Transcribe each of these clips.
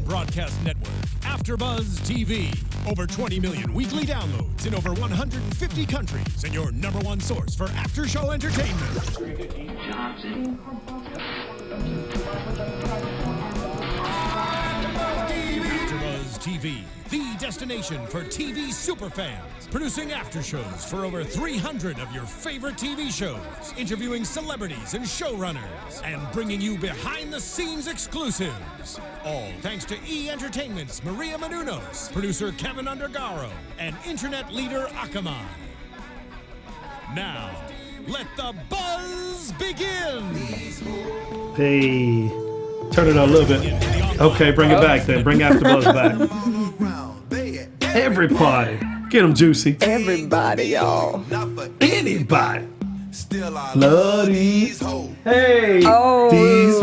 broadcast network, AFTERBUZZ TV. Over 20 million weekly downloads in over 150 countries, and your number one source for after-show entertainment. AFTERBUZZ TV, the destination for TV superfans. Producing after shows for over 300 of your favorite TV shows, interviewing celebrities and showrunners, and bringing you behind-the-scenes exclusives. All thanks to E! Entertainment's Maria Menounos, producer Kevin Undergaro, and internet leader Akamai. Now, let the buzz begin! Hey, turn it up a little bit. Okay, bring it back then. Bring AFTERBUZZ back. Everybody. Get them, Juicy. Everybody, y'all. Anybody. Love these. Hey. Oh. These.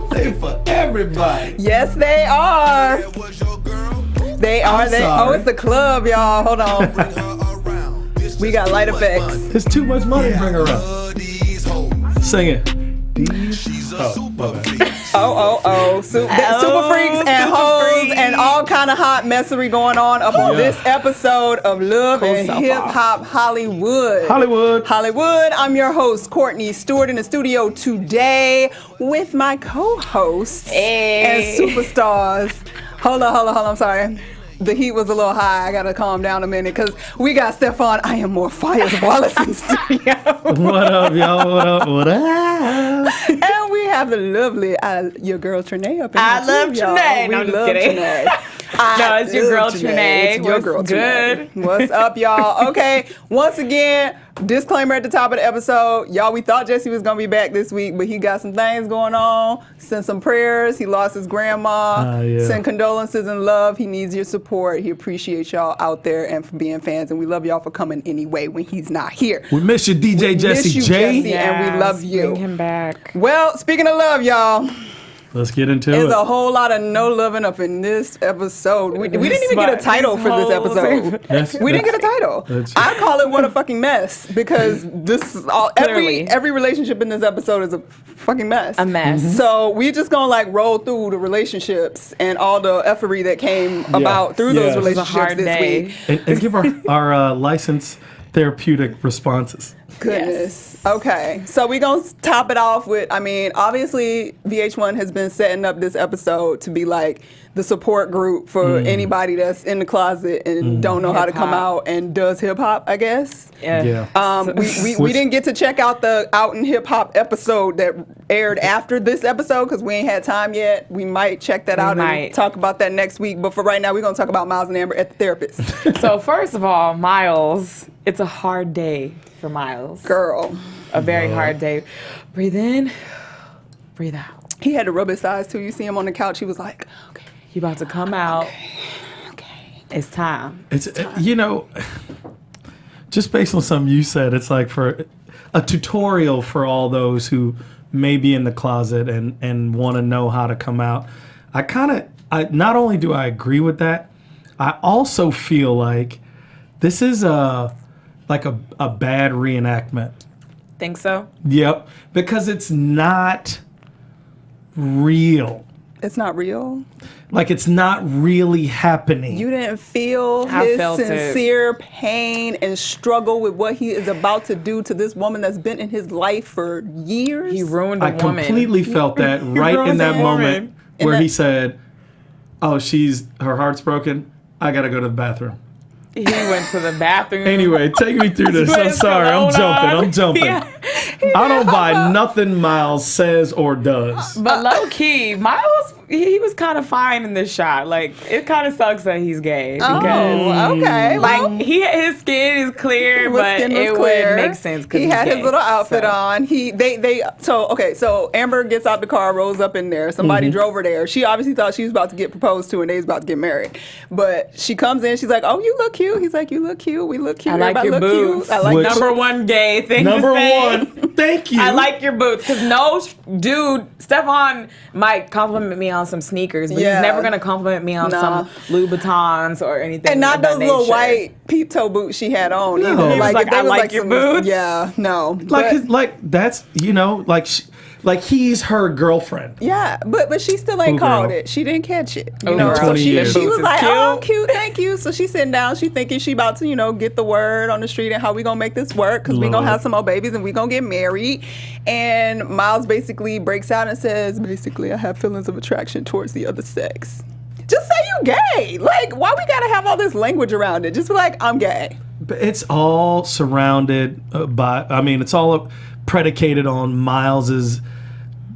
They for everybody. Yes, they are. They are. Oh, it's the club, y'all. Hold on. We got light effects. There's too much money to bring around. Sing it. Super freaks and hoes and all kind of hot messery going on up on this episode of Love and Hip Hop Hollywood. I'm your host, Courtney Stewart, in the studio today with my co-hosts and superstars. Hold on, I'm sorry. The heat was a little high. I gotta calm down a minute because we got Stephaune I am more fire Wallace in the studio. What up, y'all? What up? And we have the lovely your girl Trene up in here. I love Trene. No, I'm just kidding. No, it's your girl Trene. It's your girl good? Trene. What's up, y'all? Okay, once again, disclaimer at the top of the episode. Y'all, we thought Jesse was going to be back this week, but he got some things going on. Send some prayers. He lost his grandma. Send condolences and love. He needs your support. He appreciates y'all out there and for being fans, and we love y'all for coming anyway when he's not here. We miss you, DJ Jesse J. Jesse, and we love you. Bring him back. Well, speaking of love, y'all. Let's get into it. There's a whole lot of no loving up in this episode. We didn't even get a title for this episode. We didn't get a title. I call it What a Fucking Mess because this is all every relationship in this episode is a fucking mess. A mess. Mm-hmm. So we just gonna roll through the relationships and all the effery that came about through those relationships this week. And give our licensed therapeutic responses. Goodness. Yes. Okay. So we're going to top it off with, obviously VH1 has been setting up this episode to be like the support group for anybody that's in the closet and don't know how to come out and does hip hop, I guess. Yeah. We didn't get to check out the Out in Hip Hop episode that aired after this episode because we ain't had time yet. We might check that out and talk about that next week. But for right now, we're going to talk about Miles and Amber at the therapist. So first of all, Miles, it's a hard day for Miles. Girl. A very hard day. Breathe in, breathe out. He had to rub his eyes too. You see him on the couch, he was like, okay. You about to come out. Okay. It's time. It's time. Just based on something you said, it's like for a tutorial for all those who may be in the closet and want to know how to come out. I not only do I agree with that, I also feel like this is a bad reenactment. Think so? Yep, because it's not real. It's not real? Like it's not really happening. You didn't feel his sincere pain and struggle with what he is about to do to this woman that's been in his life for years? He ruined a woman. I completely felt that right in that moment where he said, oh, her heart's broken. I got to go to the bathroom. He went to the bathroom. Anyway, take me through this. I'm sorry. I'm jumping. Yeah. I don't buy nothing Miles says or does. But low key, Miles, he was kind of fine in this shot. Like, it kind of sucks that he's gay. Because, okay. Like, his skin is clear, but it would make sense. He had his little outfit on. So Amber gets out the car, rolls up in there. Somebody drove her there. She obviously thought she was about to get proposed to and they was about to get married. But she comes in, she's like, oh, you look cute. He's like, you look cute. We look cute. I like your boots. I like number one gay thing Number to say. one. Thank you. I like your boots. Because no dude, Stephaune might compliment me on some sneakers, but he's never going to compliment me on some Louboutins or anything. And not those little white peep toe boots she had on either. He was like, I like your boots. Yeah, no. That's, like he's her girlfriend. Yeah, but she still ain't called it. She didn't catch it. You know, so 20 years. she was like, "Oh, cute, thank you." So she's sitting down. She thinking she about to, get the word on the street and how we gonna make this work because we gonna have some more babies and we gonna get married. And Miles basically breaks out and says, "Basically, I have feelings of attraction towards the other sex." Just say you gay. Like, why we gotta have all this language around it? Just be like, I'm gay. But it's all surrounded by. I mean, it's all predicated on Miles's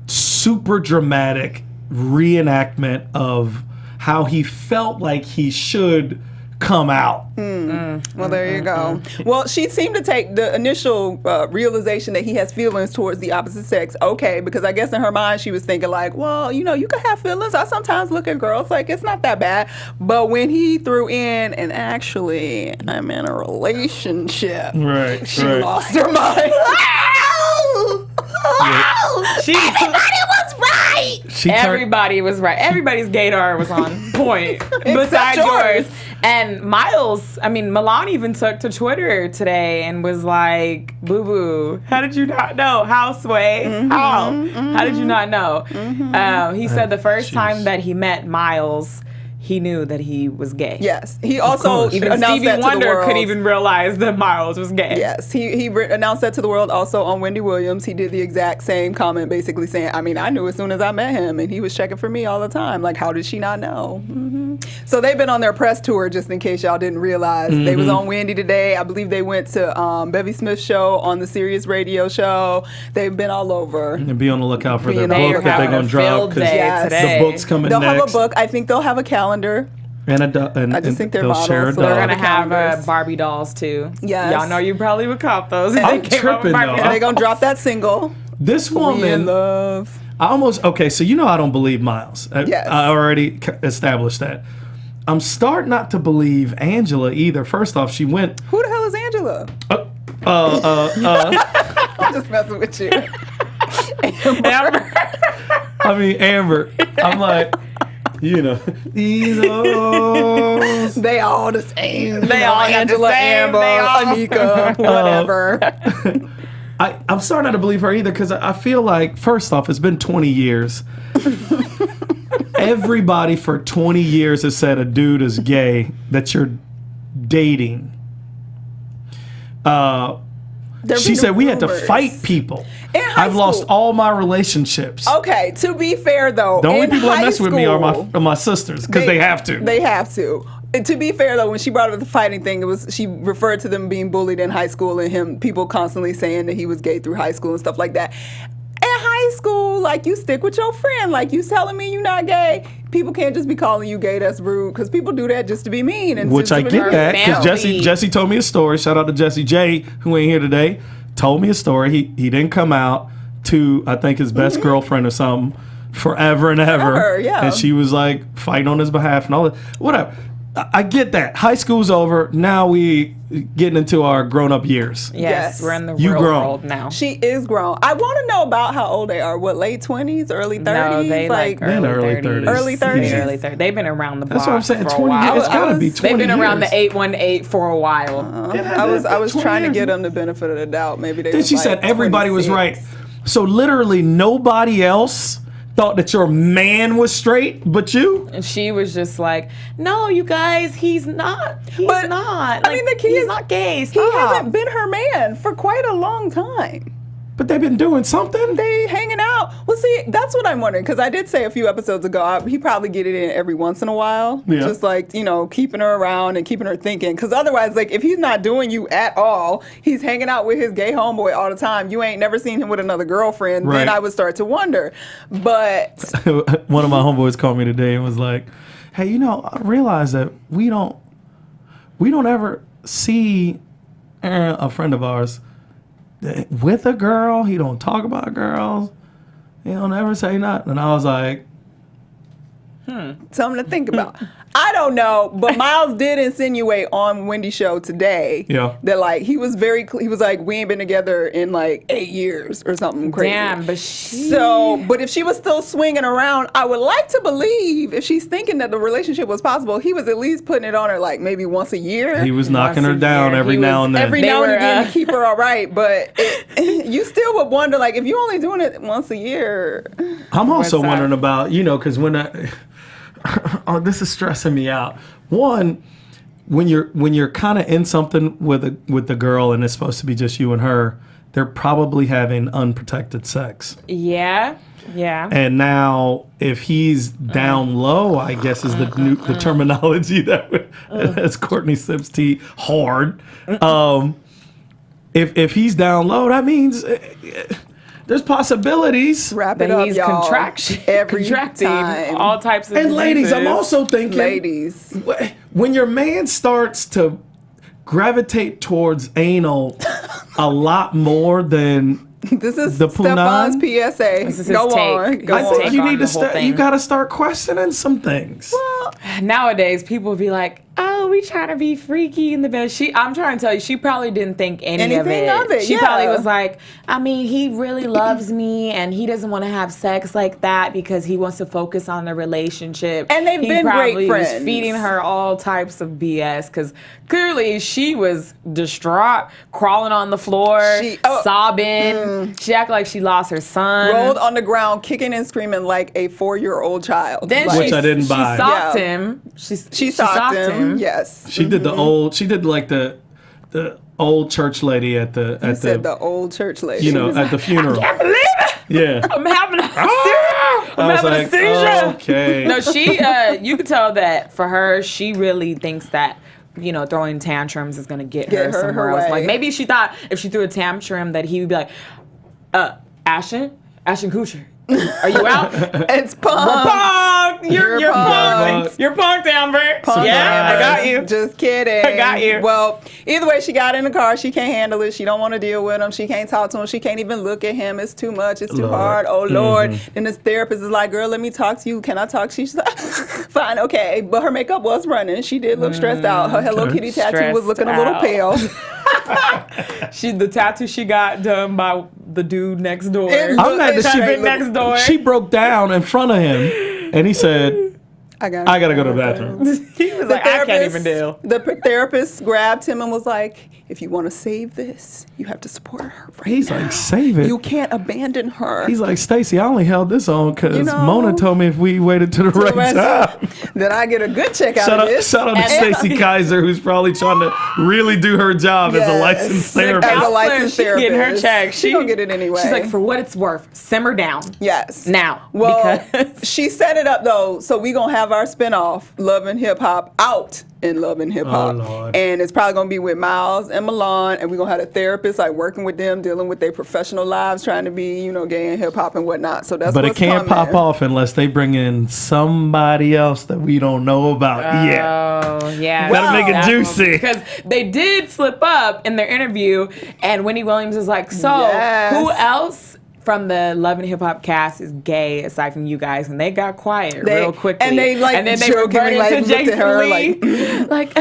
super dramatic reenactment of how he felt like he should come out. Well, there you go. Well, she seemed to take the initial realization that he has feelings towards the opposite sex. Okay, because I guess in her mind she was thinking like, well, you can have feelings. I sometimes look at girls like it's not that bad. But when he threw in, and actually, I'm in a relationship. Right. She lost her mind. Everybody was right. Everybody was right. Everybody's gaydar was on point. Besides yours. And Miles, Milan even took to Twitter today and was like, "Boo boo, how did you not know? How, Sway? How? How did you not know?" He said the first time that he met Miles, he knew that he was gay. Yes. He also even announced Stevie that to Wonder the world. couldn't even realize that Miles was gay. Yes. He announced that to the world also on Wendy Williams. He did the exact same comment basically saying, I knew as soon as I met him and he was checking for me all the time. Like, how did she not know? So they've been on their press tour, just in case y'all didn't realize. They was on Wendy today. I believe they went to Bevy Smith's show on the Sirius Radio show. They've been all over. And be on the lookout for their Being book that they're going to drop because the book's coming They'll next. have a book. I think they'll have a calendar. And I just think they're they'll share models, a so They're dog. gonna have Barbie dolls too. Yes. Y'all know you probably would cop those. If I'm they came out with tripping, Barbie though. dolls. They're gonna drop that single. This We in woman, love. I so I don't believe Miles. Yes. I already established that. I'm starting not to believe Angela either. First off, she went. Who the hell is Angela? I'm just messing with you. Amber. Amber. I'm like, these are. They all the same. They all Angela, the same. Amber, They all- Anika, whatever. I'm starting not to believe her either because I feel like, first off, it's been 20 years. Everybody for 20 years has said a dude is gay that you're dating. She said we had to fight people. I've lost all my relationships. Okay, to be fair though, The only in people that high mess with me are school, my sisters because they have to. They have to. And to be fair though, when she brought up the fighting thing, she referred to them being bullied in high school and people constantly saying that he was gay through high school and stuff like that. In high school, like, you stick with your friend. Like, you telling me you're not gay. People can't just be calling you gay. That's rude because people do that just to be mean. And Which I get that because Jesse told me a story. Shout out to Jesse J, who ain't here today. Told me a story. He didn't come out to, I think, his best girlfriend or something forever and ever. Yeah. And she was like fighting on his behalf and all that. Whatever. I get that. High school's over. Now we getting into our grown-up years. Yes, we're in the You real grown. world now. She is grown. I want to know about how old they are. What, late 20s, early 30s? No, they like early 30s. Early 30s. Early 30s. They've been around the block. That's what I'm saying. For 20 a while. years. It's got to be 20 They've been around the years. 818 for a while. I was trying to get them the benefit of the doubt. Maybe they. Then she said everybody was right. So literally nobody else thought that your man was straight but you? And she was just like, "No, you guys, he's not. He's not. I mean, the kid he's not gay. He Stop." hasn't been her man for quite a long time. But they've been doing something. They hanging out. Well, see, that's what I'm wondering because I did say a few episodes ago he probably get it in every once in a while, just like keeping her around and keeping her thinking. Because otherwise, like if he's not doing you at all, he's hanging out with his gay homeboy all the time. You ain't never seen him with another girlfriend. Right. Then I would start to wonder. But One of my homeboys called me today and was like, "Hey, I realize that we don't ever see a friend of ours with a girl. He don't talk about girls. He don't ever say nothing." And I was like, something to think about. I don't know, but Miles did insinuate on Wendy's show today that like he was like, we ain't been together in like 8 years or something crazy. Damn, but but if she was still swinging around, I would like to believe if she's thinking that the relationship was possible, he was at least putting it on her like maybe once a year. He was knocking her down every now and then. Every now and again to keep her all right, but you still would wonder like if you're only doing it once a year. I'm also wondering about, because when this is stressing me out. One, when you're kind of in something with the girl and it's supposed to be just you and her, they're probably having unprotected sex. Yeah. And now, if he's down low, I guess is the terminology that as Courtney sips tea hard. If he's down low, that means. There's possibilities. Wrap it up, he's y'all. Contracting all types of And diseases. ladies, I'm also thinking, when your man starts to gravitate towards anal a lot more than this is the Stephane's PSA. This is his Go take. on. I think you need to start. you got to start questioning some things. Well, nowadays, people would be like, "Oh, we trying to be freaky in the bed." I'm trying to tell you, she probably didn't think anything of it. She probably was like, "I mean, he really loves me, and he doesn't want to have sex like that because he wants to focus on the relationship." And they've been great friends. Was feeding her all types of BS because clearly she was distraught, crawling on the floor, sobbing. She acted like she lost her son. Rolled on the ground, kicking and screaming like a 4-year-old child. Then which I didn't buy. She socked him. She socked him. Yes. She did like the old church lady at the the old church lady. At the funeral. I can't believe it. Yeah. I'm having a seizure. Okay. No, she you could tell that for her, she really thinks that throwing tantrums is gonna get her somewhere else. way. Like maybe she thought if she threw a tantrum that he would be like, Ashton Kutcher, are you out? It's punked. We're punked. You're punked. You're punked, Amber. Yeah, I got you. Just kidding. I got you. Well, either way, she got in the car. She can't handle it. She don't want to deal with him. She can't talk to him. She can't even look at him. It's too much. It's too hard. Oh, Lord. Then this therapist is like, girl, let me talk to you. Can I talk to you? She's like, fine, okay. But her makeup was running. She did look stressed out. Her Hello Kitty tattoo was looking a little pale. The tattoo she got done by the dude next door. I'm mad that she next door. She broke down in front of him, and he said, I gotta go to the bathroom. He was like, I can't even deal. The therapist grabbed him and was like, if you want to save this, you have to support her right He's now. like, save it. You can't abandon her. He's like, Stacey, I only held this on because Mona told me if we waited to the right time, then I get a good check out of this. Shout out to Stacey Kaiser, who's probably trying to really do her job as a licensed therapist. As a licensed therapist. Getting her check. She don't get it anyway. She's like, for what it's worth, simmer down. Yes. Now. Well, she set it up though, so we gonna have our spinoff, Love and Hip Hop, out in Love and Hip Hop. Lord. And it's probably gonna be with Miles and Milan, and we're gonna have a therapist like working with them, dealing with their professional lives, trying to be, gay and hip hop and whatnot. So that's But what's it can't coming. pop off unless they bring in somebody else that we don't know about yet. Oh, yeah. Gotta make it juicy. Because they did slip up in their interview, and Wendy Williams was like, so who else from the Love and Hip Hop cast is gay aside from you guys? And they got quiet real quickly. And they then they jokingly reverted to looked at her Jason like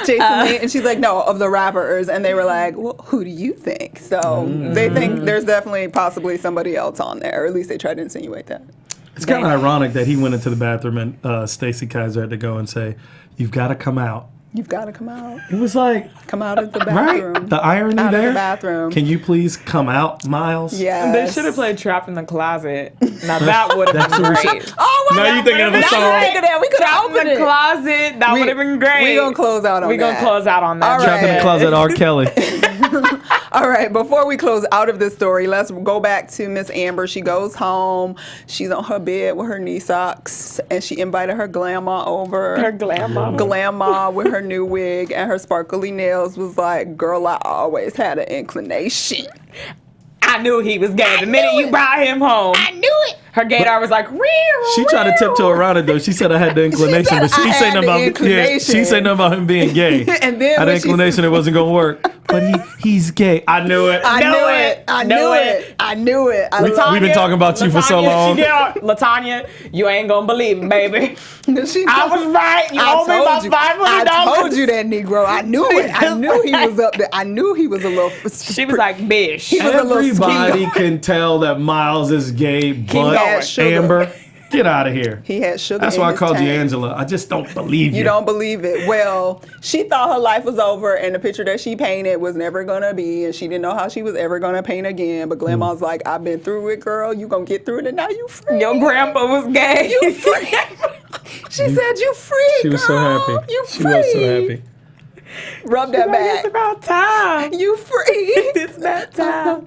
Jason Lee, and she's like, no, of the rappers. And they were like, well, who do you think? So they think there's definitely possibly somebody else on there, or at least they tried to insinuate that. It's kind of ironic that he went into the bathroom and Stacey Kaiser had to go and say, you've got to come out. You've got to come out. It was like, Come out of the bathroom. right? The irony out there. Of the bathroom. Can you please come out, Miles? Yes. They should have played Trapped in the Closet. Now that would have been great. Oh my Now God. you thinking of a song. We could have Trapped opened in the it. Closet. That would have been great. We're going to close out on that. We're going to close out on that. All right. Trapped in the Closet, R. Kelly. All right, before we close out of this story, let's go back to Miss Amber. She goes home. She's on her bed with her knee socks, and she invited her grandma over. Her grandma. Grandma with her new wig and her sparkly nails was like, girl, I always had an inclination. I knew he was gay the minute you brought him home. I knew it. Her gaydar was like, she tried to tiptoe around it though. She said I had the inclination, but she I ain't say had nothing the about she ain't say nothing about him being gay. And then I had the when she inclination it wasn't gonna work. But he's gay. I knew it. I knew it. We've been talking about you for so long. LaTanya, you ain't gonna believe it, baby. I was right. You I owe me about $500. I told you that, Negro. I knew it. I knew he was up there. I knew he was a little. She was like, "Bish." Everybody can tell that Miles is gay, but Amber, get out of here. He had sugar. That's why I called you Angela. I just don't believe you. You don't believe it. Well, she thought her life was over, and the picture that she painted was never gonna be, and she didn't know how she was ever gonna paint again. But Grandma's like, "I've been through it, girl. You gonna get through it, and now you free. Your grandpa was gay. You free." She said, "You free." She was so happy. You free. She was so happy. Rub that back. It's about time. You free. It's about time.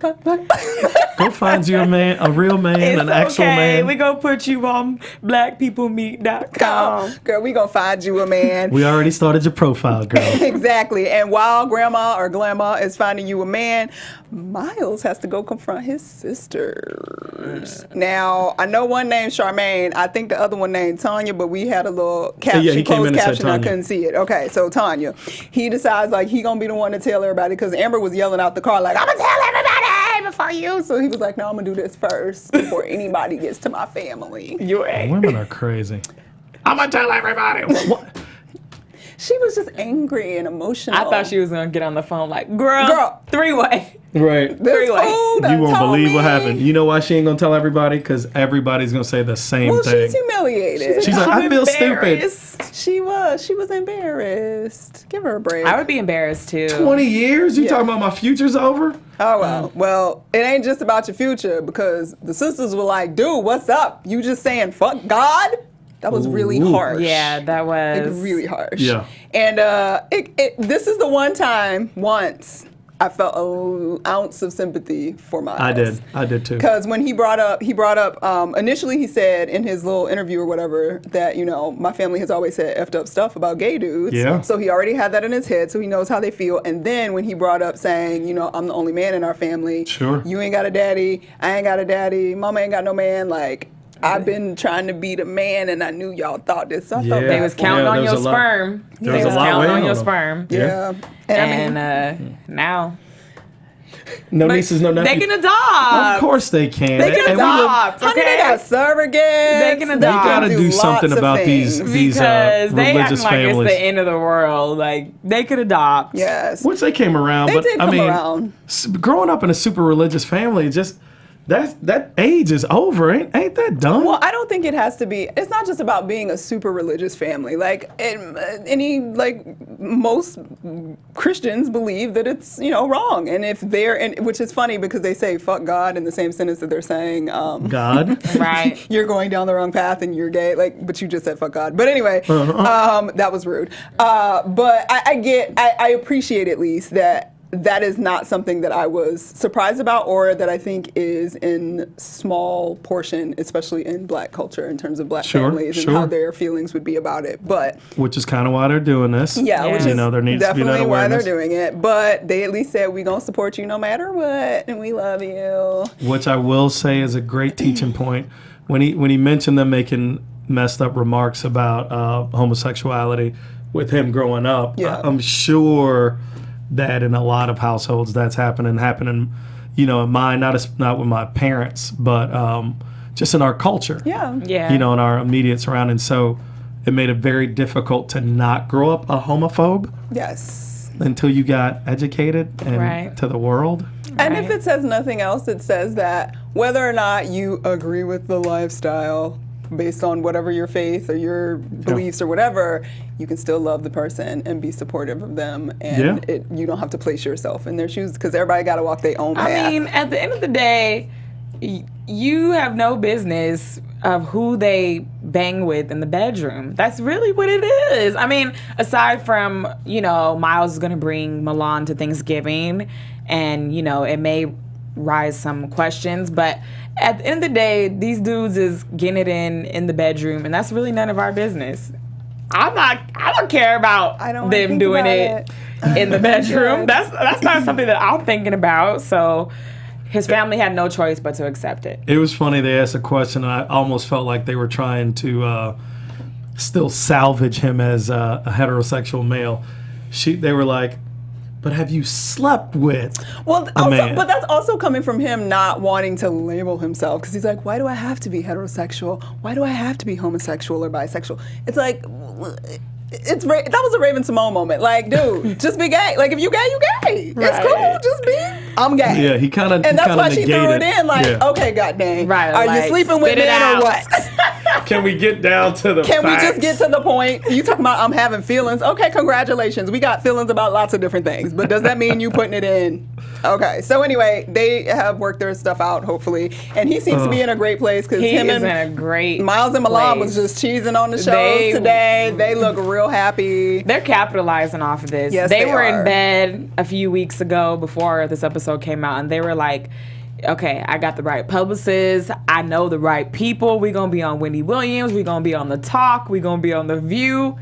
Go find you a real man, It's an actual okay. man. We gonna put you on blackpeoplemeet.com. Girl, we gonna find you a man. We already started your profile, girl. Exactly. And while Grandma or Grandma is finding you a man, Miles has to go confront his sisters. Now, I know one named Charmaine. I think the other one named Tanya, but we had a little caption, Yeah, he came closed in and said caption. I Tanya. couldn't see it. Okay, so Tanya. He decides like he gonna be the one to tell everybody because Amber was yelling out the car like, "I'm gonna tell everybody before you." So he was like, "No, I'm gonna do this first before anybody gets to my family." You ain't. Women are crazy. I'm gonna tell everybody. What? She was just angry and emotional. I thought she was gonna get on the phone like, girl. Three-way. Right. This Three-way. fool done You won't told believe what me. happened. You know why she ain't gonna tell everybody? Because everybody's gonna say the same Well, thing. she's humiliated. She's like, I feel stupid. Embarrassed. She was embarrassed. Give her a break. I would be embarrassed too. 20 years? You Yeah. talking about my future's over? Oh, well. Well, it ain't just about your future because the sisters were like, dude, what's up? You just saying fuck God? That was really Ooh. harsh. Yeah, that Like, was really harsh. Yeah. And this is the one time, once, I felt an ounce of sympathy for Miles. I did too. Because when he brought up, initially he said in his little interview or whatever that, my family has always said effed up stuff about gay dudes. Yeah. So he already had that in his head, so he knows how they feel. And then when he brought up saying, I'm the only man in our family. Sure. You ain't got a daddy, I ain't got a daddy, mama ain't got no man, like, I've been trying to be the man, and I knew y'all thought this. So I felt Yeah. they bad was for him. counting Yeah, on there your was a lot- sperm. there They was a was lot counting weighing on your on them. sperm. Yeah. And I mean, Now No but nieces, no nephews. they can adopt. Of course they can. they can And we live- adopt. honey, Okay? they got surrogates. They can can adopt. They gotta do lots something of about things. these Because they acting religious like families. it's the end of the world. Like they could adopt. Yes. Which they came around, They but did I come mean, around. Growing up in a super religious family, just that age is over. Ain't that dumb? Well, I don't think it has to be. It's not just about being a super religious family. Most Christians believe that it's wrong, and if which is funny because they say fuck God in the same sentence that they're saying God. Right. you're going down the wrong path and you're gay. But you just said fuck God. But anyway, that was rude. But I appreciate at least that is not something that I was surprised about or that I think is in small portion, especially in black culture in terms of black families and how their feelings would be about it. But which is kind of why they're doing this. yeah, which is there needs to be that definitely why they're awareness. doing it. But they at least said, we're going to support you no matter what, and we love you. Which I will say is a great teaching point. When he mentioned them making messed up remarks about homosexuality with him growing up, Yeah. I'm sure that in a lot of households that's happening, in mine, not with my parents, but just in our culture. Yeah. Yeah. In our immediate surroundings. So it made it very difficult to not grow up a homophobe Yes. until you got educated and Right. to the world. And if Right. it says nothing else, it says that whether or not you agree with the lifestyle based on whatever your faith or your beliefs or whatever, you can still love the person and be supportive of them. And you don't have to place yourself in their shoes because everybody got to walk their own path. I mean, at the end of the day, you have no business of who they bang with in the bedroom. That's really what it is. I mean, aside from, Miles is going to bring Milan to Thanksgiving and, it may rise some questions, but at the end of the day, these dudes is getting it in the bedroom, and that's really none of our business. I don't care about them think doing about it in the bedroom. That's not something that I'm thinking about. So his family had no choice but to accept it. It was funny. They asked a question, and I almost felt like they were trying to still salvage him as a heterosexual male. They were like, but have you slept with a man? But that's also coming from him not wanting to label himself, because he's like, why do I have to be heterosexual? Why do I have to be homosexual or bisexual? It's like, that was a Raven Simone moment. Like, dude, just be gay. Like, if you gay, you gay. Right. It's cool. Just be. I'm gay. Yeah, he kind of. And that's why she threw it in. Like, okay, goddamn. Right. Are like, you sleeping with men or what? Can we get down to the Can facts? we just get to the point? You talking about I'm having feelings? Okay, congratulations. We got feelings about lots of different things. But does that mean you putting it in? Okay. So anyway, they have worked their stuff out, hopefully. And he seems to be in a great place, because him and in a great Miles and Milan was just cheesing on the shows today. They look real happy. They're capitalizing off of this. Yes, they were are. in bed a few weeks ago before this episode came out, and they were like, okay, I got the right publicist. I know the right people. We're going to be on Wendy Williams. We're going to be on The Talk. We're going to be on The View.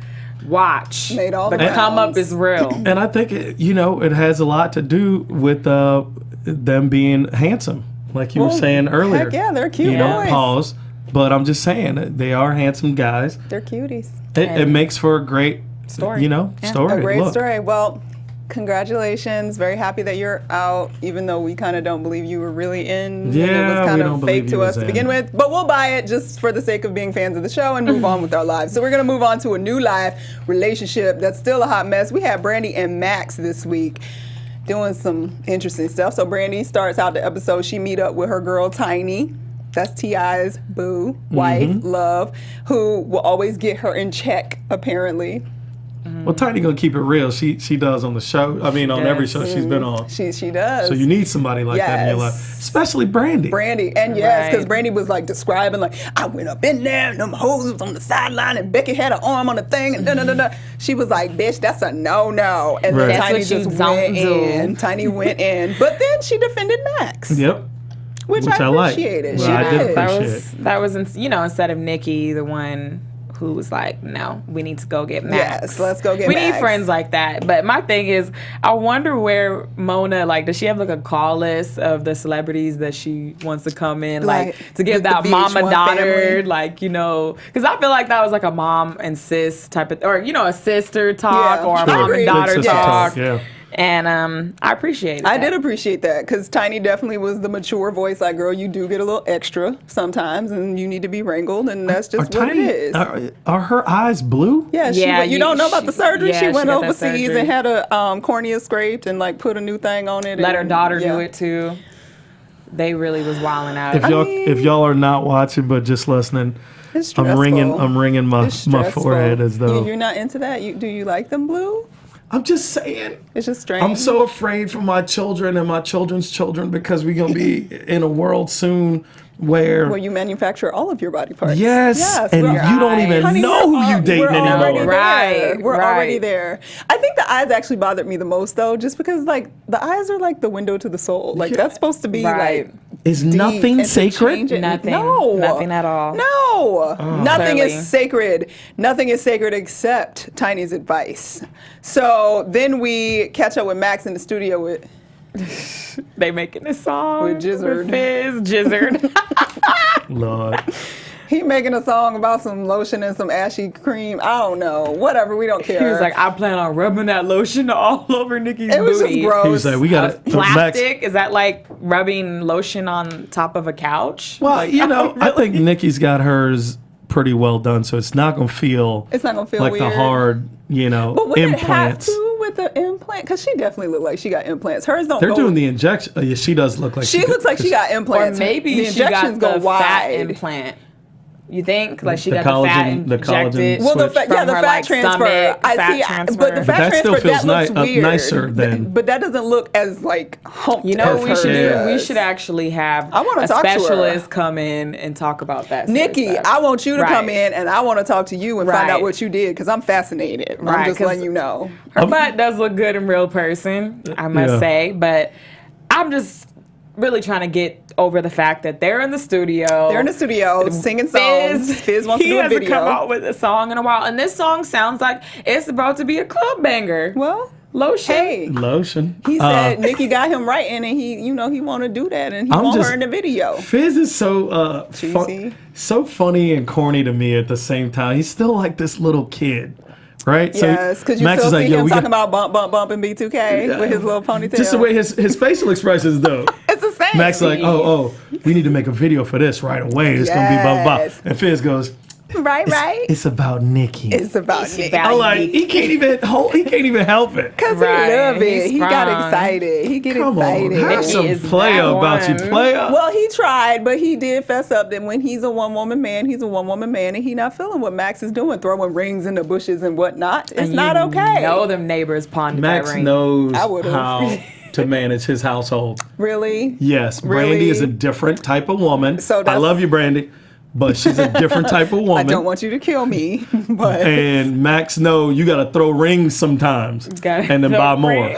Watch. Made all the come up is real. And I think, it has a lot to do with them being handsome, like you were saying earlier. Heck yeah, they're cute boys. Pause. But I'm just saying, they are handsome guys. They're cuties. It makes for a great story. Story. A great Look. story. Well, congratulations. Very happy that you're out, even though we kind of don't believe you were really in. Yeah, and it was kind we don't of believe fake you to us was to begin in. with. But we'll buy it just for the sake of being fans of the show and move on with our lives. So we're going to move on to a new life relationship that's still a hot mess. We had Brandy and Max this week doing some interesting stuff. So Brandy starts out the episode. She meet up with her girl, Tiny. That's T.I.'s boo, wife, love, who will always get her in check, apparently. Well, Tiny gonna keep it real. She does on the show. I mean, on every show she's been on. She does. So you need somebody like that in your life, especially Brandy. And yes, because Brandy was like describing, like, I went up in there and them hoes was on the sideline and Becky had her arm on the thing and da. She was like, bitch, that's a no. And then Tiny just went in. Tiny went in. But then she defended Max. Yep. Which I appreciated. Well, I did appreciate it. That was instead of Nikki, the one who was like, no, we need to go get Max. Yes, let's go get Max. We Max. need friends like that. But my thing is, I wonder where Mona, like, does she have like a call list of the celebrities that she wants to come in, like to give that mama-daughter, like, because I feel like that was like a mom and sis type of, or, a sister talk or a mom and daughter talk. Yeah. And I appreciate it. I did appreciate that, because Tiny definitely was the mature voice. Like, girl, you do get a little extra sometimes, and you need to be wrangled, and that's just what it is. Are her eyes blue? Yeah, you don't know about the surgery. Yeah, she went she got that overseas surgery. and had a cornea scraped and like put a new thing on it. Let her daughter do it too. They really was wilding out. If y'all are not watching but just listening, it's I'm wringing my forehead as though you're not into that. Do you like them blue? I'm just saying. It's just strange. I'm so afraid for my children and my children's children, because we're going to be in a world soon where you manufacture all of your body parts. Yes, and you don't even know who you dating anymore. We're already there. I think the eyes actually bothered me the most, though, just because like the eyes are like the window to the soul. Like that's supposed to be like. Is nothing sacred? Nothing. No. Nothing at all. No. Nothing Clearly. is sacred. Nothing is sacred except Tiny's advice. So then we catch up with Max in the studio with. They making a song With Jizzard. With Fizz, Jizzard. Lord. He making a song about some lotion and some ashy cream. I don't know. Whatever. We don't care. He was like, I plan on rubbing that lotion all over Nikki's it was booty. just gross. He was like, we got to Plastic? Is that like rubbing lotion on top of a couch? Well, like, I think Nikki's got hers pretty well done, so it's not going to feel. It's not gonna feel like weird. the hard, But would implants. it have to with the implant? Because she definitely looked like she got implants. Hers don't. They're go, doing the injection. Yeah, she does look like She looks like she got or implants. maybe the she got injections go the wide. fat implant. You think? Like she The got the fat collagen- the injected? collagen Well, the switch. fat, From her, fat like, transfer. stomach, I fat see, transfer. but the fat that still transfer feels that looks weird. nicer than. But that doesn't look as like humped. You know as what we should hers do? We does. should actually have I wanna a talk to her. specialist come in and talk about that. sort of Nikki, stuff. I want you to come Right. in and I want to talk to you and find Right. out what you did, because I'm fascinated. I'm Right, just 'cause letting you know. Her butt does look good in real person, I must Yeah. say. But I'm just really trying to get over the fact that they're in the studio. They're in the studio singing songs. Fizz wants to he do a hasn't video. come out with a song in a while, and this song sounds like it's about to be a club banger. Well, Lotion. Hey, Lotion. he said Nikki got him right, and he want to do that, and he want her in the video. Fizz is so cheesy, so funny and corny to me at the same time. He's still like this little kid. Right? Yes, because you still see him talking about bump in B2K with his little ponytail. Just the way his facial expressions, though. It's the same. Max like, oh, we need to make a video for this right away. It's gonna be blah blah. And Fizz goes, right. It's about Nikki. It's about Nikki. I'm like, he can't even help it. Because he love it. He got excited. He get excited. Have some playa about you, playa. Well, he tried, but he did fess up that when he's a one-woman man, he's a one-woman man, and he not feeling what Max is doing, throwing rings in the bushes and whatnot. It's not okay. Them neighbors pawned Max that ring. knows how to manage his household. Really? Yes. Really? Brandy is a different type of woman. So I love you, Brandy. But she's a different type of woman. I don't want you to kill me, but and Max know you got to throw rings sometimes, and then buy more.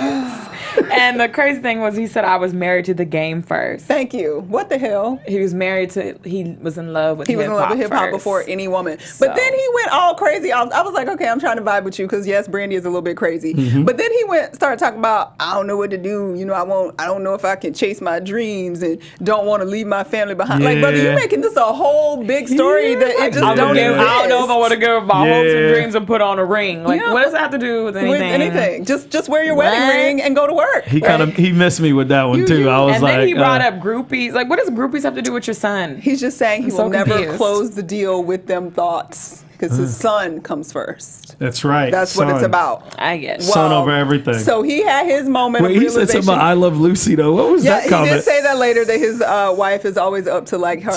And the crazy thing was, he said I was married to the game first. Thank you. What the hell? He was married to. He was in love with. He was in love with hip hop before any woman. But then he went all crazy. I was like, okay, I'm trying to vibe with you because yes, Brandy is a little bit crazy. Mm-hmm. But then he started talking about I don't know what to do. I don't know if I can chase my dreams and don't want to leave my family behind. Like, brother, you're making this a whole big story that it just don't exist. I don't know if I want to give my hopes and dreams and put on a ring. Like, what does that have to do with anything? Just wear your wedding ring and go to work. He missed me with that one too. I was and like, then he brought up groupies. Like, what does groupies have to do with your son? He's just saying he will never close the deal with them thoughts because his son comes first. That's right. That's what it's about. I get son over everything. So he had his moment of realization. He said something about I love Lucy though. What was that comment? He did say that later that his wife is always up to like her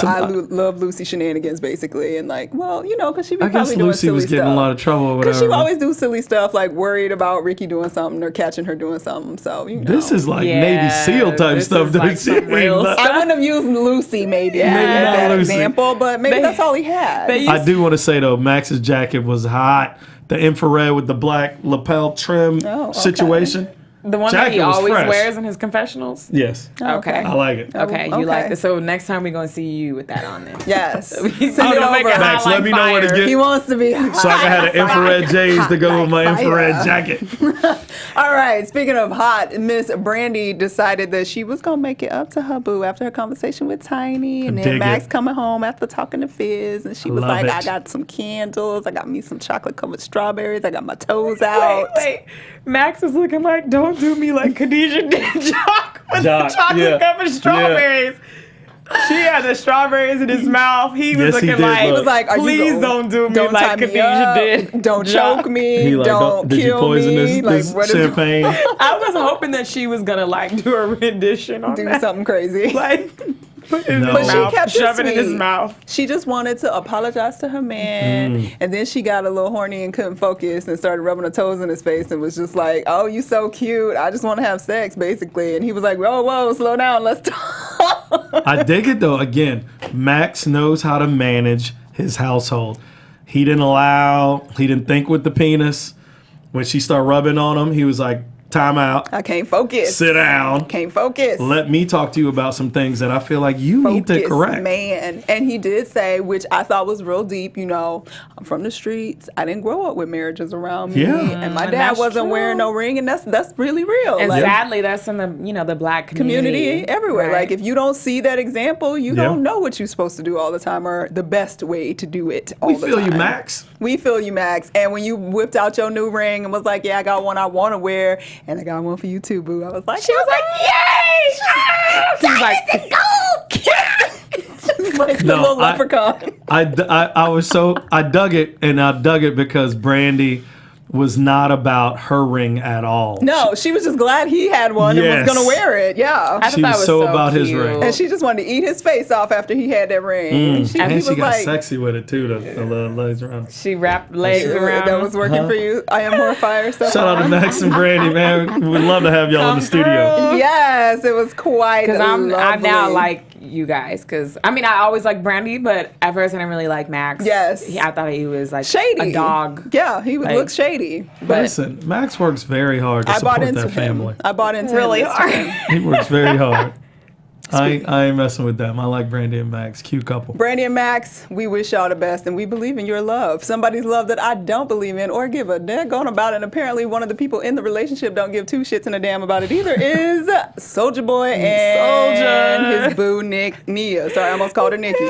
love Lucy shenanigans basically, and like, well, because she be probably doing Lucy silly was getting stuff. a lot of trouble or whatever. Because she would always do silly stuff, like worried about Ricky doing something or catching her doing something. So this is like Navy SEAL type stuff. Like I wouldn't have used Lucy maybe as that example, but maybe that's all he had. I do want to say though, Max's jacket was hot. The infrared with the black lapel trim situation. The one that he always wears in his confessionals? Yes. Okay. I like it. Okay, you like it. So next time we're going to see you with that on then. Yes. Send it over. Max, let me know where to get. He wants to be hot. So I can have an infrared J's to go with my infrared jacket. All right. Speaking of hot, Miss Brandy decided that she was going to make it up to her boo after her conversation with Tiny. And then Max coming home after talking to Fizz. And she was like, I got some candles. I got me some chocolate covered strawberries. I got my toes out. Wait. Max was looking like, don't do me like Khadijah did Jock with the chocolate covered strawberries. She had the strawberries in his mouth. He was looking like, please don't do me like Khadijah did. Don't choke me. Don't did you kill poison me. this champagne? I was hoping that she was going to like do a rendition on that. Do something crazy. Like, put it in But his she mouth, kept shove it in his sweet. mouth. She just wanted to apologize to her man, and then she got a little horny and couldn't focus and started rubbing her toes in his face and was just like, "Oh, you so cute. I just want to have sex, basically." And he was like, "Whoa, slow down. Let's talk." I dig it though. Again, Max knows how to manage his household. He didn't think with the penis. When she started rubbing on him, he was like, time out. I can't focus. Sit down. Can't focus. Let me talk to you about some things that I feel like you need to correct. Man. And he did say, which I thought was real deep, I'm from the streets. I didn't grow up with marriages around me. Yeah. And my dad wasn't wearing no ring, and that's really real. And sadly, that's in the the black community everywhere. Right. Like if you don't see that example, you don't know what you're supposed to do all the time or the best way to do it all the time. We feel you, Max. We feel you, Max. And when you whipped out your new ring and was like, yeah, I got one I want to wear, and I got one for you too, boo. I was like, she was like, yay! She was like, like the little leprechaun. I dug it, and I dug it because Brandy was not about her ring at all. No, she was just glad he had one and was going to wear it. Yeah. She was so about his ring. And she just wanted to eat his face off after he had that ring. And she got sexy with it too, the legs around. She wrapped legs around. That was working for you. I am more fire stuff. Shout out to Max and Brandy, man. We'd love to have y'all in the studio. Yes, it was quite Because I'm now like you guys. Because, I always liked Brandy, but at first I didn't really like Max. Yes. I thought he was like shady. A dog. Yeah, he would look shady. But listen, Max works very hard to support that family. I bought into really him hard. He works very hard. I ain't messing with them. I like Brandy and Max. Cute couple. Brandy and Max, we wish y'all the best, and we believe in your love. Somebody's love that I don't believe in or give a daggone about, and apparently one of the people in the relationship don't give two shits and a damn about it either, is Soulja Boy and his boo, Nia. Sorry, I almost called her Nikki.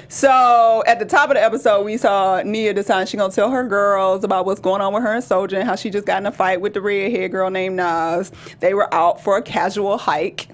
So at the top of the episode, we saw Nia decide she gonna tell her girls about what's going on with her and Soulja and how she just got in a fight with the redhead girl named Nas. They were out for a casual hike.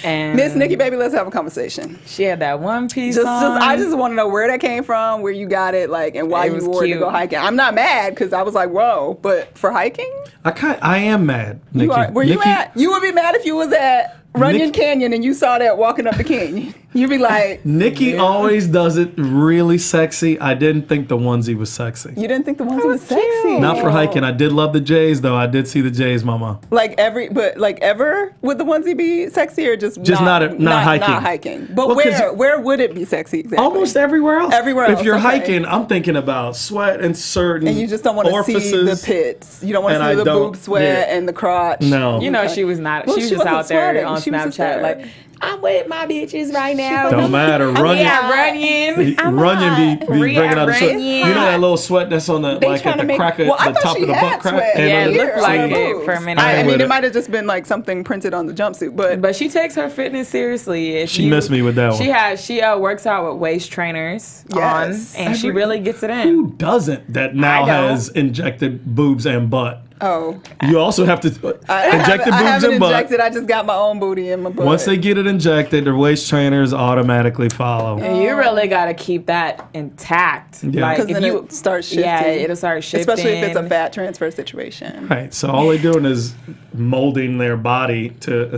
And Miss Nikki, baby, let's have a conversation. she had that one piece on. I just want to know where that came from, where you got it, like, and why It you was wore it to cute. go hiking. I'm not mad because I was like, whoa, but for hiking, I am mad, Nikki. where you at? You would be mad if you was at Runyon Canyon and you saw that walking up the canyon. You'd be like, Nikki always does it really sexy. I didn't think the onesie was sexy. you didn't think the onesie was sexy. Not for hiking. I did love the J's though. I did see the J's, mama. Like ever would the onesie be sexy or just not hiking? Not hiking. But Well, where would it be sexy exactly? Almost everywhere else. Everywhere else, If you're okay. hiking, I'm thinking about sweat and certain And you just don't want to see orifices. the pits. You don't want And to see I the don't- boob sweat yeah. and the crotch. No. You know, Okay. she was not. Well, she was she just wasn't out there sweating. on She was just Snapchat, there. like, I'm with my bitches right now. Don't matter. Runyon. Yeah, Runyon. Runyon be bringing out a sweat. Runyon. You know that little sweat that's on the They like trying at to the make- crack of well, I the thought top she of the had butt crack. sweat. And Yeah, on it the- looked like on her it boobs. for a minute. I with mean, it. it might have just been like something printed on the jumpsuit, but But she takes her fitness seriously. If She missed me with that one. She works out with waist trainers Yes. on, and she really gets it in. Who doesn't that now I don't. has injected boobs and butt? oh, You also have to injected I boobs haven't and butt. injected. I just got my own booty in my butt. Once they get it injected, their waist trainers automatically follow. And you really got to keep that intact. Yeah. Like because if then you it starts shifting. Yeah, it'll start shifting. Especially if it's a fat transfer situation. Right. So all they're doing is molding their body to.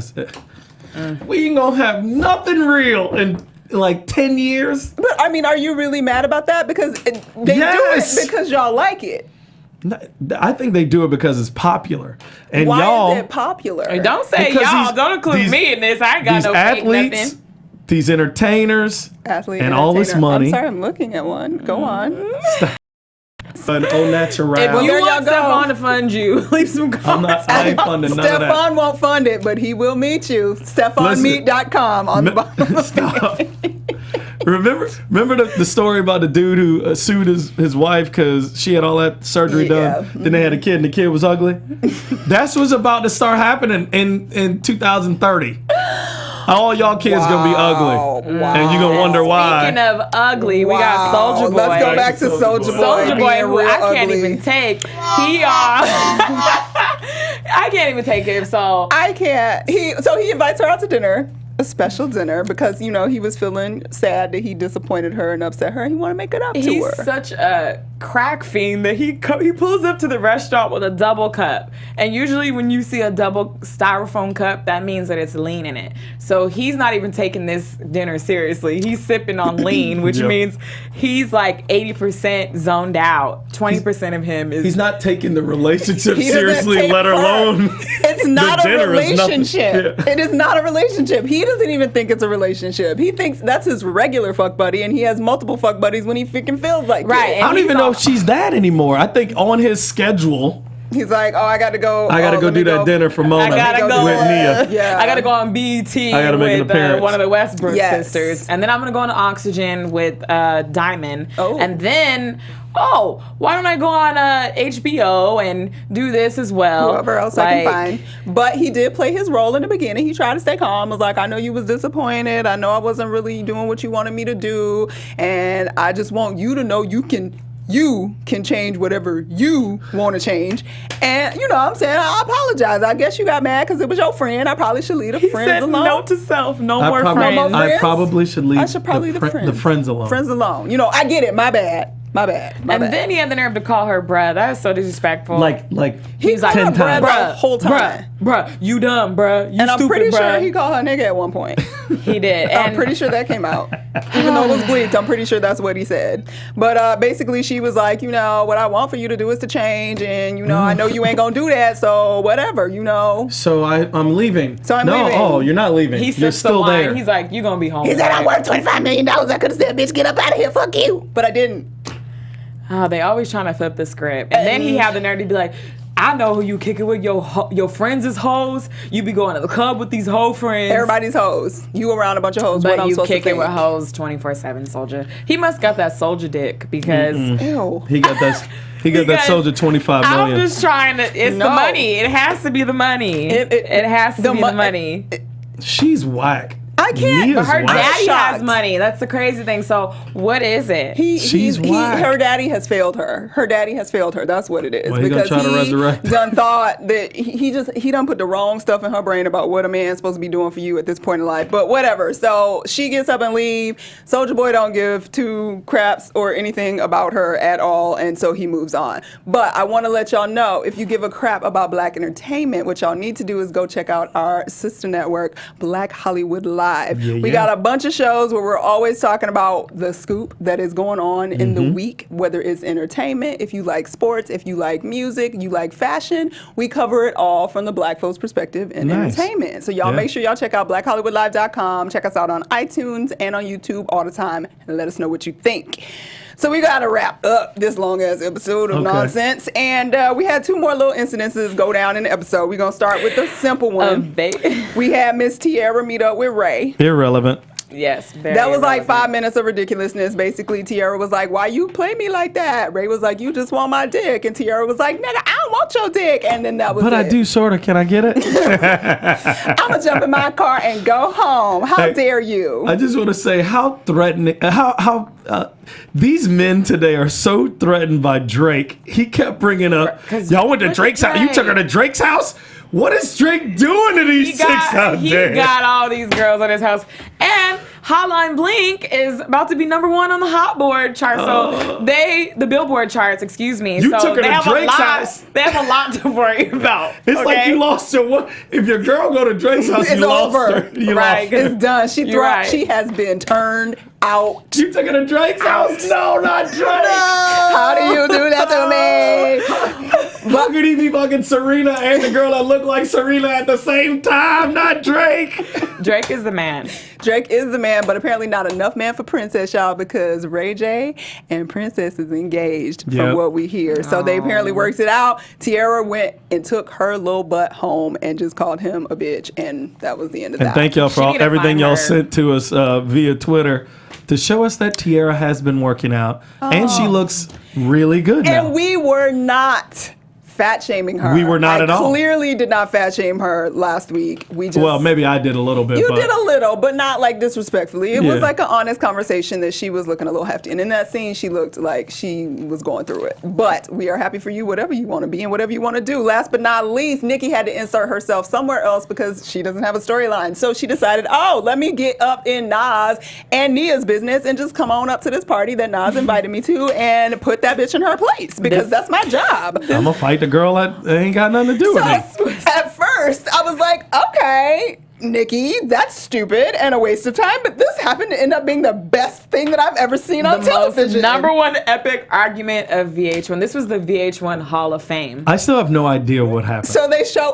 We ain't gonna have nothing real in like 10 years. But I mean, are you really mad about that? Because they Yes. do it because y'all like it. I think they do it because it's popular. And Why y'all, is it popular? Hey, don't say Because y'all. these- Don't include these- me in this. I ain't got these no athletes, nothing. these entertainers, Athlete and all this entertainer. money. I'm sorry, I'm looking at one. Go on. an au natural. If Well, you there want y'all go. Stephon to fund you, leave some comments. I ain't funding none of that. Stephaune won't fund it, but he will meet you. StephaneMeet.com on the bottom. Stop. Remember the story about the dude who sued his wife because she had all that surgery Yeah. done. Then they had a kid and the kid was ugly. That's what's about to start happening in 2030. All y'all kids gonna be ugly, and you gonna wonder why. Speaking of ugly, we got Wow. Soulja Boy. Let's go back to Soulja Boy. Soulja Boy, being who real I can't ugly. even take. I can't even take him. So I can't. He invites her out to dinner, a special dinner, because you know he was feeling sad that he disappointed her and upset her, and he want to make it up to he's her. such a crack fiend that he pulls up to the restaurant with a double cup. And usually when you see a double styrofoam cup, that means that it's lean in it. So he's not even taking this dinner seriously. He's sipping on lean, which Yep. means he's like 80% zoned out. 20% of him is. He's not taking the relationship He doesn't seriously, take let her. alone. It's not a dinner is nothing. relationship. Yeah. It is not a relationship. He doesn't even think it's a relationship. He thinks that's his regular fuck buddy, and he has multiple fuck buddies when he freaking feels like Right, it. and I don't he's even know all- if she's that anymore. I think on his schedule, He's like, oh, I got to go. I got to go let me do that dinner for Mona I gotta go with Nia. Yeah. I gotta go on BET I gotta make an with appearance. one of the Westbrook Yes. sisters, and then I'm gonna go on Oxygen with Diamond, Oh. and then why don't I go on HBO and do this as well? Whoever else I can find. But he did play his role in the beginning. He tried to stay calm. Was like, I know you was disappointed. I know I wasn't really doing what you wanted me to do, and I just want you to know you can change whatever you want to change. And you know what I'm saying? I apologize. I guess you got mad because it was your friend. I probably should leave the He friends said alone. note to self, no I more probably, friends. more I friends? probably should leave I should probably leave the friends alone. Friends alone. You know, I get it. My bad. My And bad. then he had the nerve to call her bruh. That is so disrespectful. Like He's like 10 her bruh times. the whole time. bruh, you dumb, bruh. You And I'm stupid, pretty sure bruh. he called her nigga at one point. He did. I'm And pretty sure that came out. Even though it was bleeped, I'm pretty sure that's what he said. But basically, she was like, you know, what I want for you to do is to change. And, you know, I know you ain't going to do that. So whatever, you know. So I'm leaving. So I'm no, leaving. Oh, you're not leaving. he You're sips the still wine. there. He's like, you gonna be home. He said, I tonight. worth $25 million. I could have said, bitch, get up out of here. Fuck you. But I didn't. Oh, they always trying to flip the script. And then he had the nerve to be like, I know who you kicking with. Your friends is hoes. You be going to the club with these hoe friends. Everybody's hoes. You around a bunch of hoes. But what I'm you supposed kicking to with think? hoes 24/7, Soulja. He must got that Soulja dick because Ew. He got that. He got that Soulja 25 million. I'm just trying to. It's the money. It has to be the money. It has to be the money. She's whack. I can't. Nia's But her whack. daddy shocked. has money. That's the crazy thing. So what is it? She's whack. Her daddy has failed her. Her daddy has failed her. That's what it is. Well, he gonna try to resurrect. Done thought that he done put the wrong stuff in her brain about what a man's supposed to be doing for you at this point in life. But whatever. So she gets up and leave. Soulja Boy don't give two craps or anything about her at all, and so he moves on. But I want to let y'all know, if you give a crap about Black entertainment, what y'all need to do is go check out our sister network, Black Hollywood Live. We got a bunch of shows where we're always talking about the scoop that is going on in the week, whether it's entertainment, if you like sports, if you like music, you like fashion, we cover it all from the Black folks' perspective in entertainment. So y'all make sure y'all check out blackhollywoodlive.com, check us out on iTunes and on YouTube all the time, and let us know what you think. So we got to wrap up this long-ass episode of nonsense. And we had two more little incidences go down in the episode. We're going to start with the simple one. We had Miss Tiara meet up with Ray. Irrelevant. Yes, very that was like relevant. 5 minutes of ridiculousness. Basically, Tiara was like, why you play me like that? Ray was like, you just want my dick. And Tiara was like, nigga, I don't want your dick. And then that was But it. I do sort of. Can I get it? I'm going to jump in my car and go home. How dare you? I just want to say how threatening, these men today are so threatened by Drake. He kept bringing up, y'all went to Drake's house. You took her to Drake's house? What is Drake doing to these chicks out there? He got all these girls at his house. And Hotline Blink is about to be #1 on the Hot Board chart. So the Billboard charts, excuse me. You so took her they to have Drake's a lot, house. They have a lot to worry about. It's like you lost your one. If your girl go to Drake's house, It's you lost over. her. You Right. lost her. It's done. She has been turned out. You took her to Drake's house? No, not Drake. How do you do that to me? How could he be fucking Serena and the girl that looked like Serena at the same time? Not Drake. Drake is the man. Drake is the man, but apparently not enough man for Princess, y'all, because Ray J and Princess is engaged from what we hear. So they apparently works it out. Tiara went and took her little butt home and just called him a bitch, and that was the end of that. And thank y'all for She need to everything find y'all her. sent to us via Twitter to show us that Tiara has been working out. And she looks really good now. And we were not fat shaming her. We were not I at all. Clearly did not fat shame her last week. We just Well, maybe I did a little bit. You but did a little, but not like disrespectfully. It Yeah. was like an honest conversation that she was looking a little hefty. And in that scene, she looked like she was going through it. But we are happy for you, whatever you want to be and whatever you want to do. Last but not least, Nikki had to insert herself somewhere else because she doesn't have a storyline. So she decided, let me get up in Nas and Nia's business and just come on up to this party that Nas invited me to and put that bitch in her place because that's my job. I'm going to fight the girl that ain't got nothing to do with me. At first, I was like, okay, Nikki, that's stupid and a waste of time, but this happened to end up being the best thing that I've ever seen on television. #1 epic argument of VH1. This was the VH1 Hall of Fame. I still have no idea what happened. So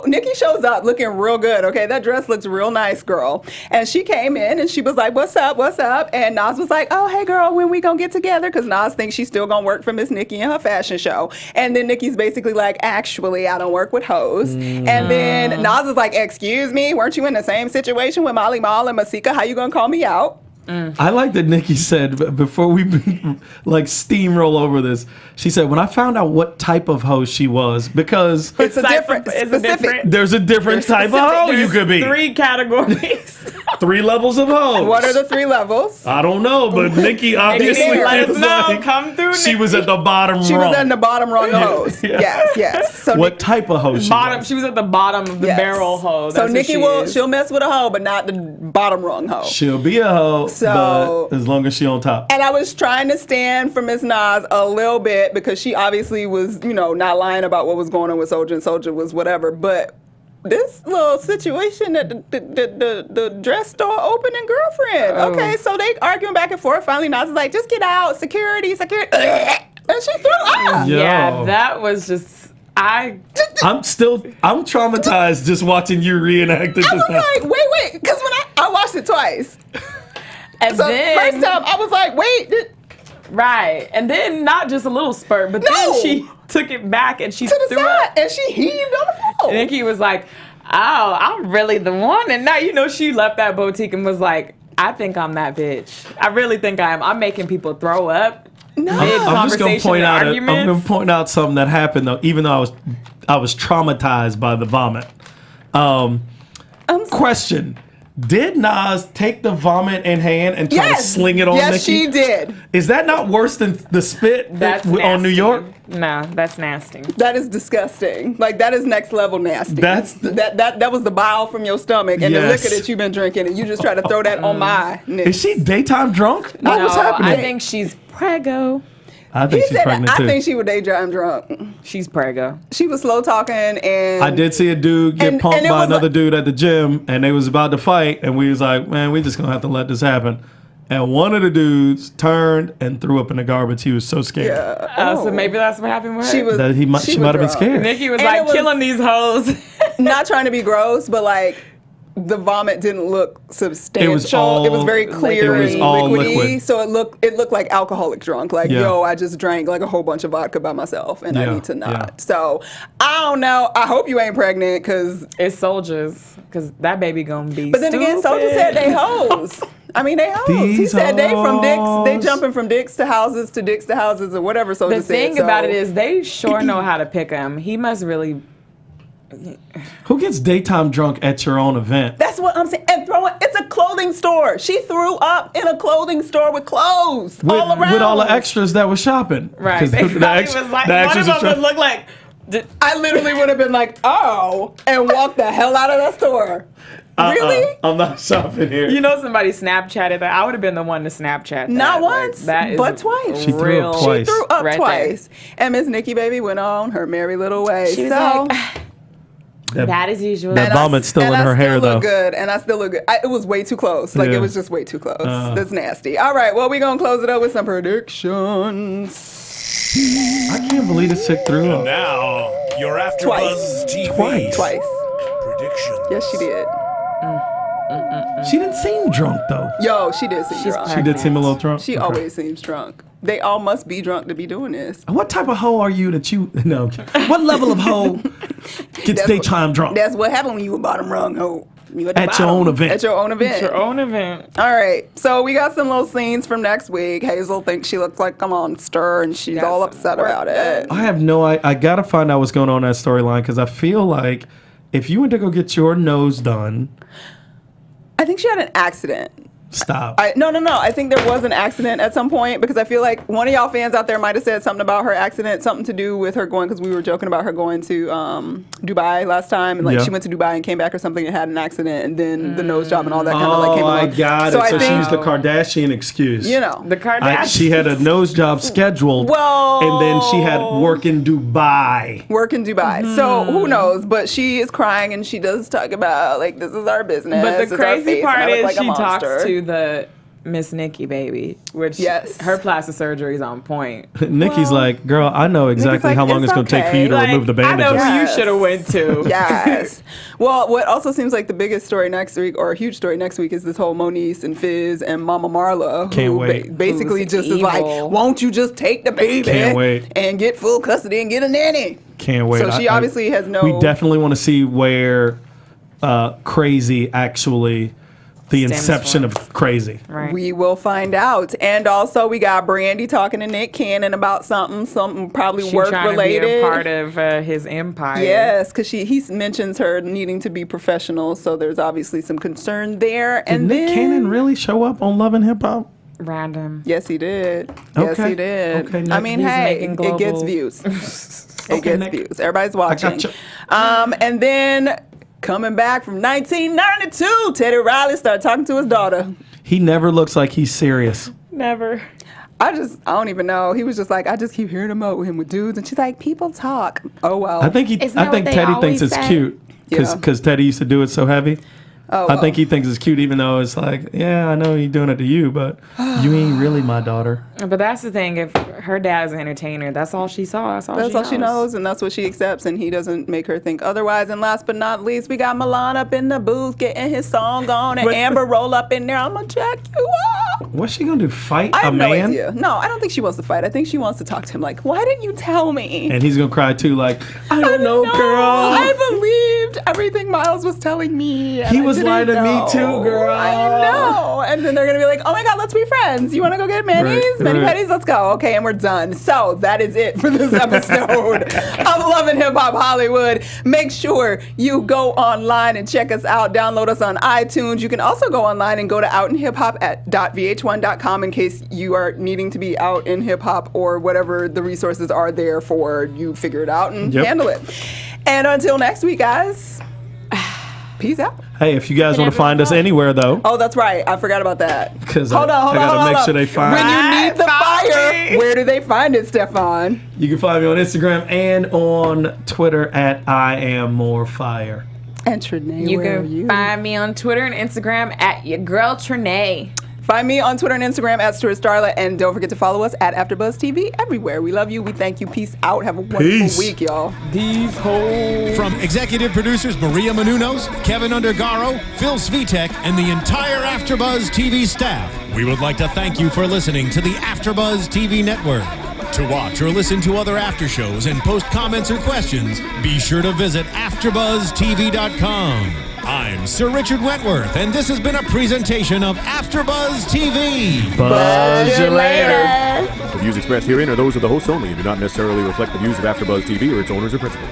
Nikki shows up looking real good. Okay, that dress looks real nice, girl. And she came in and she was like, what's up, what's up? And Nas was like, oh, hey, girl, when we gonna get together? Because Nas thinks she's still gonna work for Miss Nikki and her fashion show. And then Nikki's basically like, actually, I don't work with hoes. And then Nas is like, excuse me, weren't you in the same situation with Molly Mall and Masika? How you gonna call me out? I like that Nikki said, before we like steamroll over this, she said, when I found out what type of hoe she was, because It's a different, It's specific. there's a different type of hoe you could be. 3 categories. 3 levels of hoes. What are the 3 levels? I don't know, but Nikki obviously let us was know. like, Come through, she Nikki. was at the bottom She rung. was in the bottom rung of hoes. Yeah. Yes. So What type of hoe she Bottom. was? She was at the bottom of the Yes. barrel hoe. So That's Nikki what she is. she'll mess with a hoe, but not the bottom rung hoe. She'll be a hoe, So- but as long as she on top. And I was trying to stand for Miss Nas a little bit because she obviously was, not lying about what was going on with Soulja, and Soulja was whatever. But this little situation that the dress store opening girlfriend. Oh. Okay, so they arguing back and forth. Finally, Nas is like, just get out, security. And she threw up. Yo. Yeah, that was just. I'm traumatized just watching you reenact it. I was like, wait, because when I watched it twice. And So then, first time I was like, wait. right, and then not just a little spurt, but No. then she took it back and she to the threw side, it. and she heaved on the floor. And Nikki was like, oh, I'm really the one. And now, she left that boutique and was like, I think I'm that bitch. I really think I am. I'm making people throw up. No. I'm just gonna point out. I'm gonna point out something that happened though. Even though I was traumatized by the vomit. Question: did Nas take the vomit in hand and try to sling it on Nikki? Yes, she did. Is that not worse than the spit on New York? No, that's nasty. That is disgusting. Like, that is next level nasty. That was the bile from your stomach and the liquor that you've been drinking, and you just try to throw that on my Nick. Is she daytime drunk? No, What's happening? I think she's prego. I think she's pregnant too. I think she was daytime drunk. She's prego. She was slow talking, and I did see a dude get punked by another dude at the gym, and they was about to fight, and we was like, man, we just gonna have to let this happen. And one of the dudes turned and threw up in the garbage. He was so scared. Yeah. So maybe that's what happened with her. She was. She might have been scared. Nikki was like killing these hoes. Not trying to be gross, but like, the vomit didn't look substantial. It was very clear and liquidy. So it looked like alcoholic drunk. Like, yo, I just drank like a whole bunch of vodka by myself, and I need to not. Yeah. So I don't know. I hope you ain't pregnant, because it's Soulja's, because that baby gonna be. But then again, Soulja said they hoes. I mean, they hoes. He said they from dicks. They jumping from dicks to houses to dicks to houses, or whatever Soulja said. The thing about it is, they sure know how to pick him. He must really. Who gets daytime drunk at your own event? That's what I'm saying. And it's a clothing store. She threw up in a clothing store with clothes all around. With all the extras that was shopping. Right. It was like, one of them would look like. I literally would have been like, oh, and walked the hell out of that store. Really? I'm not shopping here. Somebody Snapchatted that. I would have been the one to Snapchat that. Not once, but twice. She threw up twice. She threw up twice. And Miss Nikki Baby went on her merry little way. She was like, bad as usual. That vomit's still in her hair, though. And I still look good. It was way too close. Like, it was just way too close. That's nasty. All right, well, we're going to close it up with some predictions. I can't believe this chick threw up. And now, your AFTERBUZZ TV. Twice. Predictions. Yes, she did. She didn't seem drunk, though. Yo, she did seem drunk. She did seem a little drunk? She always seems drunk. They all must be drunk to be doing this. What type of hoe are you that you... No. What level of hoe gets daytime drunk? That's what happened when you a bottom rung hoe. At your own event. At your own event. At your own event. All right. So we got some little scenes from next week. Hazel thinks she looks like a monster, and she's all upset about it. I have I got to find out what's going on in that storyline, because I feel like if you went to go get your nose done... I think she had an accident. Stop. No. I think there was an accident at some point, because I feel like one of y'all fans out there might have said something about her accident, something to do with her going, because we were joking about her going to Dubai last time, and she went to Dubai and came back or something and had an accident, and then the nose job and all that kind of came along. Oh, I got it. So she used the Kardashian excuse. The Kardashian. She had a nose job scheduled, and then she had work in Dubai. So who knows? But she is crying, and she does talk about, like, this is our business. But the crazy part is like she talks to the Miss Nikki Baby, which her plastic surgery is on point. Nikki's like, girl, I know exactly how long it's going to take for you to remove the bandages. I know who you should have went to. Yes. Well, what also seems like the biggest story next week, or a huge story next week, is this whole Moniece and Fizz and Mama Marla, who basically just is like, won't you just take the baby and get full custody and get a nanny? Can't wait. So she obviously has no... We definitely want to see where Crazy actually... The inception of Crazy. Right. We will find out. And also, we got Brandy talking to Nick Cannon about something probably work related. To be a part of his empire. Yes, because he mentions her needing to be professional, so there's obviously some concern there. Did Nick Cannon really show up on Love and Hip Hop? Random. Yes, he did. Yes, he did. Okay, I mean, hey, it gets views. It gets views. Everybody's watching. And then... Coming back from 1992, Teddy Riley started talking to his daughter. He never looks like he's serious. Never. I don't even know. He was just like, I just keep hearing him out with him with dudes, and she's like, people talk. Oh well. I think Teddy thinks it's cute because Teddy used to do it so heavy. Oh, well. I think he thinks it's cute, even though it's like, yeah, I know he's doing it to you, but you ain't really my daughter. But that's the thing. If her dad's an entertainer, that's all she saw. That's all she knows, and that's what she accepts, and he doesn't make her think otherwise. And last but not least, we got Milan up in the booth getting his song on, and Amber roll up in there. I'm gonna check you out. What's she gonna do? Fight I a have man? no idea. No, I don't think she wants to fight. I think she wants to talk to him. Like, why didn't you tell me? And he's gonna cry too. Like, I don't know, girl. I believed everything Miles was telling me. He was lying to me too, girl. I know. And then they're gonna be like, oh my God, let's be friends. You wanna go get manis? Mani petties? Let's go. Okay, and we're done. So that is it for this episode of Love and Hip Hop Hollywood. Make sure you go online and check us out. Download us on iTunes. You can also go online and go to outinhiphop.vh1.com in case you are needing to be out in hip hop or whatever the resources are there for you. Figure it out and handle it. And until next week, guys, peace out. Hey, if you guys want to find us anywhere, though. Oh, that's right. I forgot about that. Because I gotta make sure they find. When you need the fire, where do they find it, Stephaune? You can find me on Instagram and on Twitter at IamMoreFire. And Trene, you can find me on Twitter and Instagram at your girl Trene. Find me on Twitter and Instagram at Stewart Starlet, and don't forget to follow us at AfterBuzz TV everywhere. We love you. We thank you. Peace out. Have a wonderful week, y'all. These hoes. From executive producers Maria Menounos, Kevin Undergaro, Phil Svitek, and the entire AfterBuzz TV staff, we would like to thank you for listening to the AfterBuzz TV network. To watch or listen to other after shows and post comments or questions, be sure to visit AfterBuzzTV.com. I'm Sir Richard Wentworth, and this has been a presentation of AfterBuzz TV. Buzz you later. The views expressed herein are those of the hosts only and do not necessarily reflect the views of AfterBuzz TV or its owners or principals.